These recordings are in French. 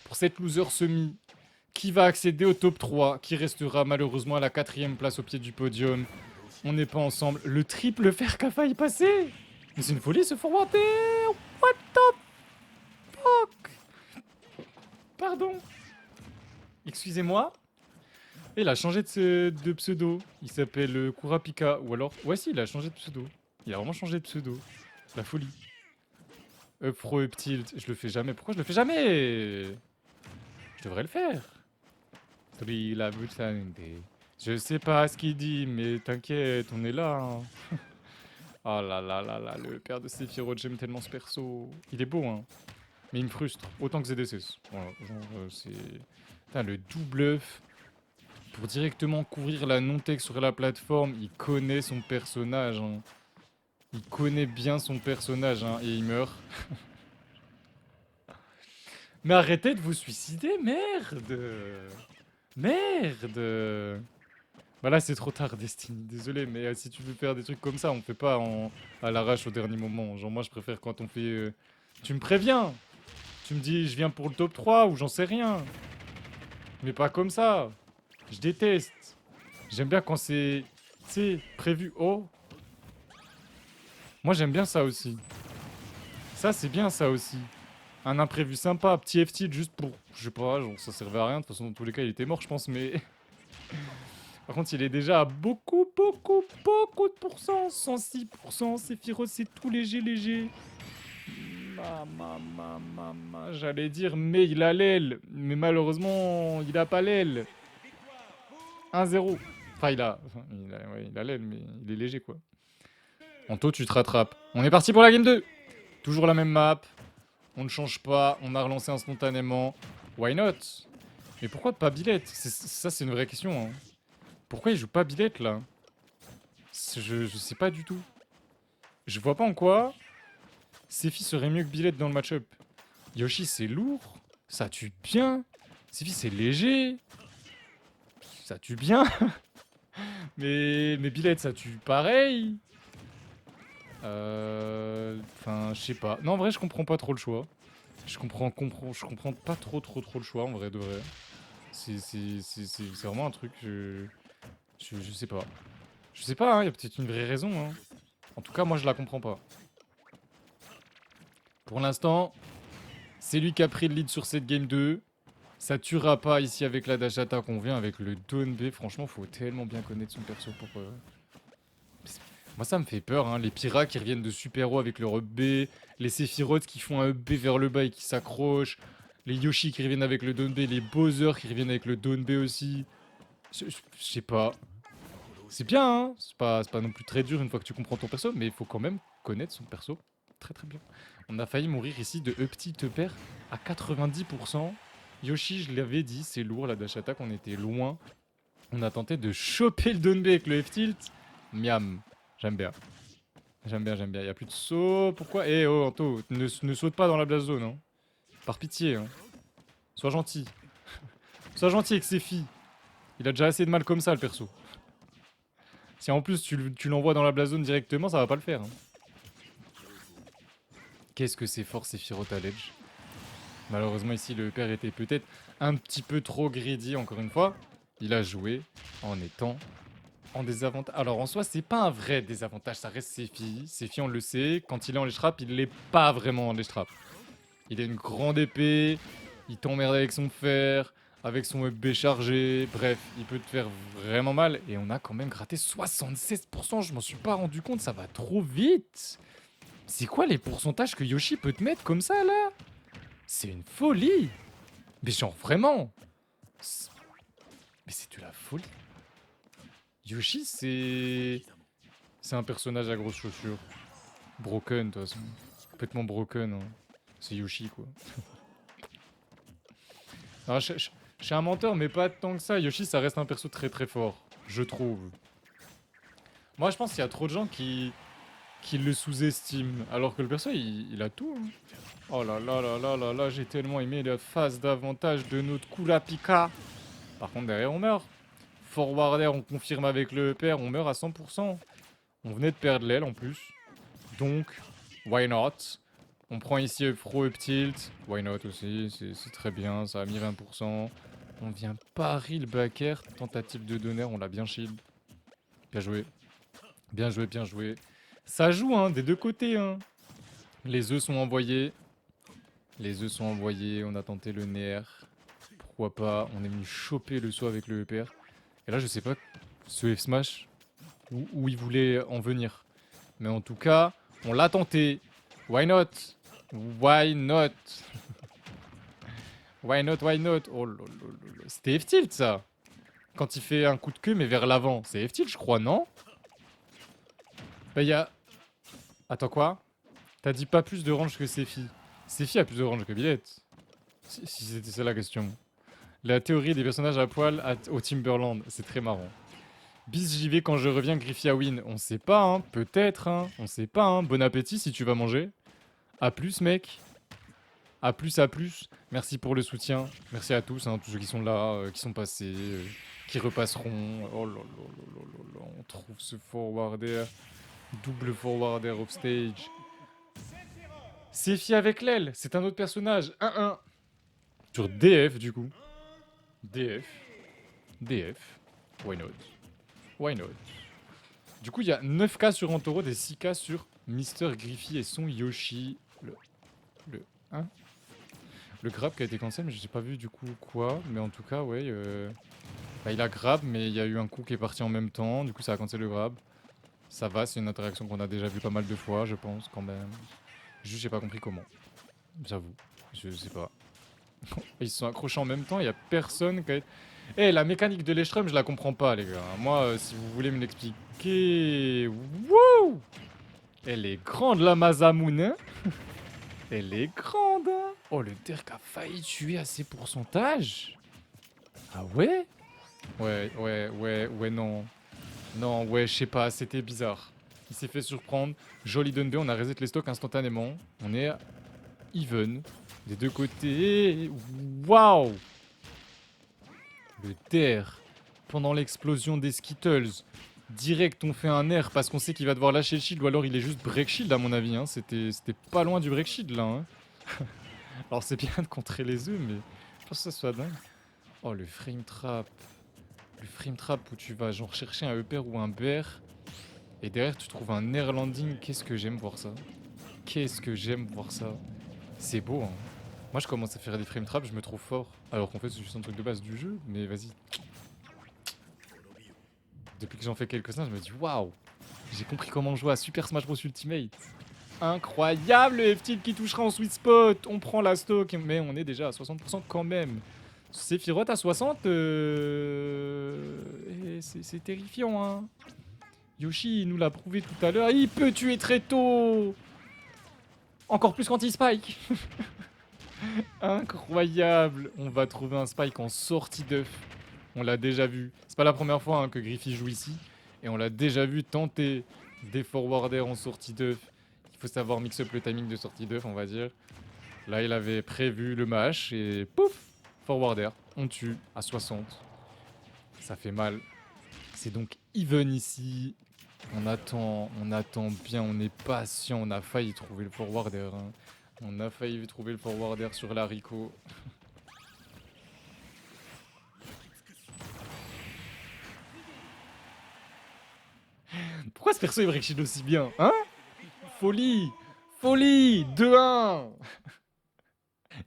pour cette loser semi qui va accéder au top 3, qui restera malheureusement à la 4ème place au pied du podium. On n'est pas ensemble. Le triple fer qu'a failli passer. Mais c'est une folie ce forward. What the fuck? Pardon. Excusez-moi. Et il a changé de pseudo. Il s'appelle Kurapika. Ou alors... Ouais si, il a changé de pseudo. Il a vraiment changé de pseudo. La folie. Up throw, up tilt. Je le fais jamais. Pourquoi je le fais jamais? Je devrais le faire. La brutality. Je sais pas ce qu'il dit, mais t'inquiète, on est là. Hein. Oh là là là là, le père de Sephiroth, j'aime tellement ce perso. Il est beau, hein. Mais il me frustre. Autant que ZDCS. Voilà, genre, c'est... Putain, le double œuf. Pour directement couvrir la non-tech sur la plateforme, il connaît son personnage. Hein. Il connaît bien son personnage, hein, et il meurt. Mais arrêtez de vous suicider, merde! Merde! Bah là c'est trop tard Destiny, désolé, mais si tu veux faire des trucs comme ça, on fait pas à l'arrache au dernier moment. Genre moi je préfère quand on fait... Tu me préviens! Tu me dis je viens pour le top 3 ou j'en sais rien. Mais pas comme ça. Je déteste. J'aime bien quand c'est... Tu sais, prévu. Oh! Moi j'aime bien ça aussi. Ça c'est bien ça aussi. Un imprévu sympa, petit FT juste pour... Je sais pas, genre ça servait à rien. De toute façon dans tous les cas il était mort je pense, mais... Par contre, il est déjà à beaucoup de pourcents. 106%. Sephiroth, c'est tout léger, léger. J'allais dire, mais il a l'aile. Mais malheureusement, il a pas l'aile. 1-0. Enfin, il a l'aile, mais il est léger, quoi. Anto, tu te rattrapes. On est parti pour la game 2. Toujours la même map. On ne change pas. On a relancé instantanément. Why not? Mais pourquoi pas Billette? Ça, c'est une vraie question, hein. Pourquoi il joue pas Billette, là? Je sais pas du tout. Je vois pas en quoi Sephi serait mieux que Billette dans le match-up. Yoshi, c'est lourd. Ça tue bien. Sephi, c'est léger. Ça tue bien. mais Billette, ça tue pareil. Enfin, je sais pas. Non, en vrai, je comprends pas trop le choix. Je comprends pas trop le choix, en vrai, de vrai. C'est vraiment un truc, je sais pas. Je sais pas, hein, y a peut-être une vraie raison, hein. En tout cas, moi, je la comprends pas. Pour l'instant, c'est lui qui a pris le lead sur cette game 2. Ça tuera pas ici avec la dash attack. On vient avec le down B. Franchement, faut tellement bien connaître son perso pour... Moi, ça me fait peur, hein. Les Pyras qui reviennent de super haut avec leur up B. Les Sephiroth qui font un up B vers le bas et qui s'accrochent. Les Yoshi qui reviennent avec le down B. Les Bowser qui reviennent avec le down B aussi. Je sais pas. C'est bien, hein. C'est pas non plus très dur une fois que tu comprends ton perso. Mais il faut quand même connaître son perso très très bien. On a failli mourir ici de Upti Tupper à 90%. Yoshi, je l'avais dit, c'est lourd la dash attack, on était loin. On a tenté de choper le down B avec le F-tilt. Miam, j'aime bien. J'aime bien, j'aime bien. Il n'y a plus de saut. Pourquoi? Eh oh, Anto, ne saute pas dans la blast zone. Hein. Par pitié. Hein. Sois gentil. Sois gentil avec ses filles. Il a déjà assez de mal comme ça, le perso. Si en plus tu l'envoies dans la blast zone directement, ça va pas le faire. Hein. Qu'est-ce que c'est fort, Sephiroth à l'edge. Malheureusement, ici, le père était peut-être un petit peu trop greedy, encore une fois. Il a joué en étant en désavantage. Alors, en soi, c'est pas un vrai désavantage, ça reste Sephi. Sephi, on le sait, quand il est en lèche-trap, il l'est pas vraiment en lèche-trap. Il a une grande épée, il t'emmerde avec son fer, avec son EB chargé, bref, il peut te faire vraiment mal. Et on a quand même gratté 76%, je m'en suis pas rendu compte, ça va trop vite. C'est quoi les pourcentages que Yoshi peut te mettre comme ça, là? C'est une folie. Mais genre vraiment. Mais c'est de la folie. Yoshi, c'est un personnage à grosses chaussures. Broken, de toute façon. Complètement broken. Hein. C'est Yoshi, quoi. Alors, je suis un menteur, mais pas tant que ça. Yoshi, ça reste un perso très très fort. Je trouve. Moi, je pense qu'il y a trop de gens qui le sous-estiment. Alors que le perso, il a tout. Hein. Oh là là là là là là, j'ai tellement aimé la phase d'avantage de notre Kurapika. Par contre, derrière, on meurt. Forwarder, on confirme avec le EPR, on meurt à 100%. On venait de perdre l'aile en plus. Donc, why not? On prend ici up throw, up tilt. Why not aussi, c'est très bien, ça a mis 20%. On vient pari le back air. Tentative de donner, on l'a bien shield. Bien joué. Bien joué, bien joué. Ça joue, hein, des deux côtés, hein. Les œufs sont envoyés. Les œufs sont envoyés, on a tenté le Nair. Pourquoi pas, on est venu choper le saut avec le EPR. Et là, je sais pas ce F smash où il voulait en venir. Mais en tout cas, on l'a tenté. Why not? Why not? Why not, why not? Oh lolo. C'était F-tilt ça. Quand il fait un coup de queue mais vers l'avant. C'est F-tilt je crois, non? Bah y'a... Attends quoi? T'as dit pas plus de range que Sephi. Sephi a plus de range que Billette. Si c'était ça la question. La théorie des personnages à poil au Timberland. C'est très marrant. Bis j'y vais quand je reviens Griffy à win. On sait pas hein. Peut-être hein. On sait pas hein. Bon appétit si tu vas manger. A plus mec. A plus, à plus. Merci pour le soutien. Merci à tous, hein, tous ceux qui sont là, qui sont passés, qui repasseront. Oh là là là là là, on trouve ce forwarder. Double forwarder offstage. Sephi avec l'aile, c'est un autre personnage. 1-1. Sur DF du coup. DF. DF. Why not? Why not? Du coup, il y a 9k sur Antoro et 6k sur Mister Griffy et son Yoshi. Le 1. Le grab qui a été cancel, mais j'ai pas vu du coup quoi. Mais en tout cas, ouais. Bah, il a grab, mais il y a eu un coup qui est parti en même temps. Du coup, ça a cancel le grab. Ça va, c'est une interaction qu'on a déjà vu pas mal de fois, je pense, quand même. Juste, j'ai pas compris comment. J'avoue. Je sais pas. Ils se sont accrochés en même temps, il y a personne qui a... Eh, la mécanique de l'Echtrum, je la comprends pas, les gars. Moi, si vous voulez me l'expliquer... Wouh! Elle est grande, la Mazamoun, hein? Elle est grande, hein? Oh, le Derk a failli tuer à ses pourcentages? Ah ouais? Ouais, non. Non, ouais, je sais pas, c'était bizarre. Il s'est fait surprendre. Joli Dunby, on a reset les stocks instantanément. On est even. Des deux côtés. Waouh! Le terre. Pendant l'explosion des Skittles. Direct, on fait un air parce qu'on sait qu'il va devoir lâcher le shield ou alors il est juste break shield à mon avis. Hein. C'était pas loin du break shield là. Hein. Alors c'est bien de contrer les œufs, mais je pense que ça soit dingue. Oh, le frame trap. Le frame trap où tu vas genre chercher un upper ou un bear. Et derrière tu trouves un air landing. Qu'est-ce que j'aime voir ça. Qu'est-ce que j'aime voir ça. C'est beau hein. Moi je commence à faire des frame traps, je me trouve fort. Alors qu'en fait c'est juste un truc de base du jeu, mais vas-y. Depuis que j'en fais quelques-uns, je me dis waouh. J'ai compris comment jouer à Super Smash Bros Ultimate. Incroyable le F-tilt qui touchera en sweet spot. On prend la stock, mais on est déjà à 60% quand même. Sephiroth à 60, c'est terrifiant, hein. Yoshi, il nous l'a prouvé tout à l'heure. Il peut tuer très tôt. Encore plus quand il spike. Incroyable. On va trouver un spike en sortie d'œuf. On l'a déjà vu. C'est pas la première fois hein, que Griffy joue ici. Et on l'a déjà vu tenter des forwarders en sortie d'œuf. Il faut savoir mix up le timing de sortie d'œuf, on va dire. Là, il avait prévu le mash et pouf, forwarder. On tue à 60. Ça fait mal. C'est donc even ici. On attend bien, on est patient. On a failli trouver le forwarder. Hein. On a failli trouver le forwarder sur la Rico. Pourquoi ce perso il break shield aussi bien? Hein? Folie! Folie! 2-1!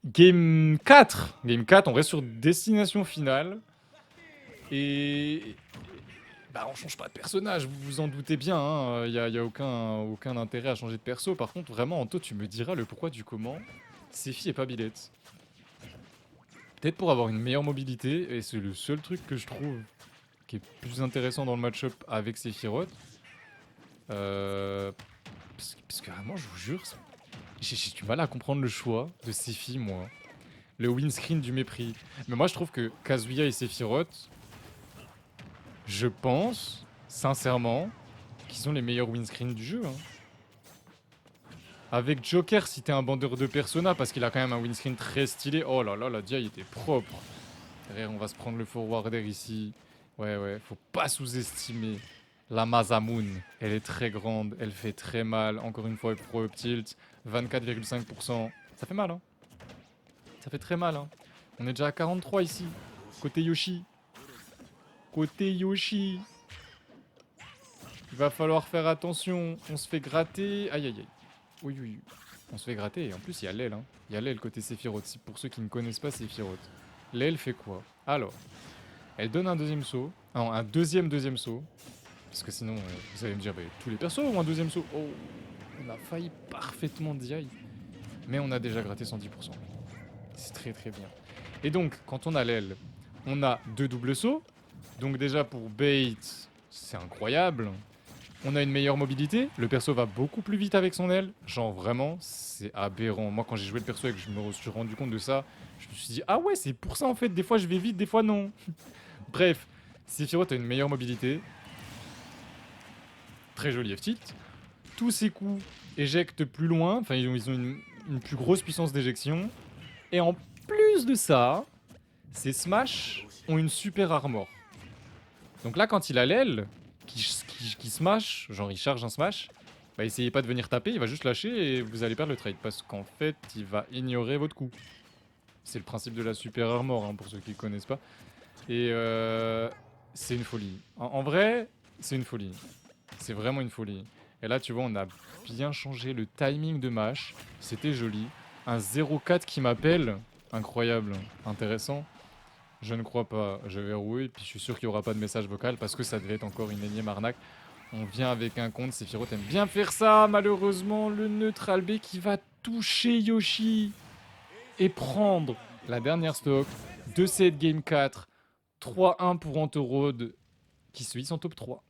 Game 4! Game 4, on reste sur destination finale. Et... Bah on change pas de personnage, vous vous en doutez bien, hein. Y a aucun intérêt à changer de perso. Par contre, vraiment, Anto, tu me diras le pourquoi du comment. Sephi et pas Billette. Peut-être pour avoir une meilleure mobilité, et c'est le seul truc que je trouve qui est plus intéressant dans le match-up avec Sephiroth. Parce que vraiment, je vous jure, j'ai du mal à comprendre le choix de Sephi, moi. Le windscreen du mépris. Mais moi, je trouve que Kazuya et Sephiroth, je pense, sincèrement, qu'ils ont les meilleurs windscreens du jeu. Hein. Avec Joker, si t'es un bandeur de Persona, parce qu'il a quand même un windscreen très stylé. Oh là là, la DI était propre. Derrière, on va se prendre le forwarder ici. Ouais, faut pas sous-estimer La Mazamoon, elle est très grande, elle fait très mal. Encore une fois, pro up tilt, 24,5%. Ça fait mal, hein. Ça fait très mal, hein. On est déjà à 43 ici. Côté Yoshi. Côté Yoshi. Il va falloir faire attention. On se fait gratter. Aïe, aïe, aïe. Oui, oui, oui. On se fait gratter. Et en plus, il y a l'aile, hein. Il y a l'aile côté Sephiroth. Pour ceux qui ne connaissent pas Sephiroth. L'aile fait quoi? Alors, elle donne un deuxième saut. Non, un deuxième saut. Parce que sinon, vous allez me dire, bah, tous les persos ont un deuxième saut. Oh, on a failli parfaitement DI. Mais on a déjà gratté 110%. C'est très très bien. Et donc, quand on a l'aile, on a 2 doubles sauts. Donc déjà pour bait, c'est incroyable. On a une meilleure mobilité. Le perso va beaucoup plus vite avec son aile. Genre vraiment, c'est aberrant. Moi quand j'ai joué le perso et que je me suis rendu compte de ça, je me suis dit, ah ouais, c'est pour ça en fait. Des fois je vais vite, des fois non. Bref, Sephiroth a une meilleure mobilité. Très joli F-tilt. Tous ses coups éjectent plus loin. Enfin, ils ont une plus grosse puissance d'éjection. Et en plus de ça, ses smash ont une super armor. Donc là, quand il a l'aile, qui smash, genre il charge un smash, bah essayez pas de venir taper, il va juste lâcher et vous allez perdre le trade. Parce qu'en fait, il va ignorer votre coup. C'est le principe de la super armor, hein, pour ceux qui ne connaissent pas. Et c'est une folie. En vrai, c'est une folie. C'est vraiment une folie. Et là, tu vois, on a bien changé le timing de match. C'était joli. Un 0-4 qui m'appelle. Incroyable. Intéressant. Je ne crois pas. Je vais rouer. Puis je suis sûr qu'il n'y aura pas de message vocal parce que ça devait être encore une énième arnaque. On vient avec un compte. Sephiroth aime bien faire ça. Malheureusement, le neutral B qui va toucher Yoshi et prendre la dernière stock de cette game 4. 3-1 pour Antorod qui se hisse en top 3.